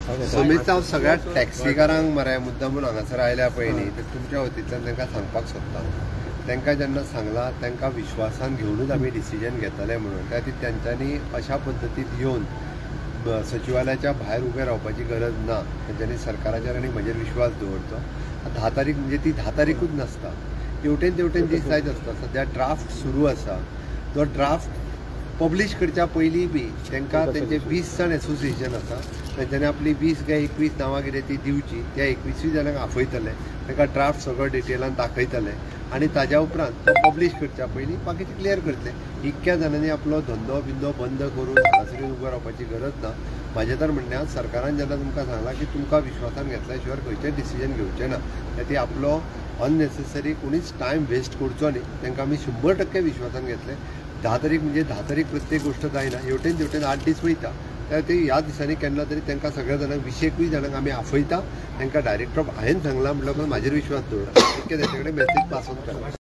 समीत हांव सगळ्या टॅक्सीकारांक मरे मुद्दामून हांगासर आयल्या पयलीं तर तुमच्या वतींतल्यान तांकां सांगपाक सोदता तांकां जेन्ना सांगलां तांकां विश्वासान घेवनूच आमी डिसिजन घेतले म्हणून त्या खातीर तेंच्यांनी अशा पद्दतीन येवन सचिवालयाच्या भायर उबे रावपाची गरज ना। तेंच्यांनी सरकाराचेर आनी म्हजेर विश्वास दवरचो। 10 तारीख म्हणजे ती 10 तारीखूच नासता, तेवटेन दीस जायत आसता। सध्या ड्राफ्ट सुरू आसा, तो ड्राफ्ट पब्लीश करच्या पयलीं बी तांकां तेंचे 20 जाण एसोसिएशन आसा, तेंच्यांनी आपली 20 काय 21 नांवां कितें ती दिवची, त्या 21 जाणांक आफयतले, तांकां ड्राफ्ट सगळो डिटेलान दाखयतले आनी ताज्या उपरांत तो पब्लीश करच्या पयलीं बाकीचे क्लियर करतले। इतक्या जाणांनी आपलो धंदो बिंदो बंद करून हांगासर उबो रावपाची गरज ना। म्हाजें तर म्हणणें सरकारान जेन्ना तुमकां सांगलां की तुमकां विश्वासान घेतल्या शिवाय खंयचेंच डिसिजन घेवचें ना, त्या ती आपलो अननेसेसरी कोणीच टायम वेस्ट करचो न्ही। तांकां आमी 100% विश्वासान घेतले। 10 तारीख म्हणजे 10 तारीख प्रत्येक गोष्ट जायना, हेवटेन 8 दीस वयता। त्या ती ह्या दिसांनी केन्ना तरी तांकां सगळ्या जाणांक 20-21 जाणांक आमी आफयता। तांकां डायरेक्टर ऑफ हांवें सांगलां म्हटल्यार म्हाजेर विश्वास दवरा, इतकें ताचे कडेन मॅसेज पास ऑन करा।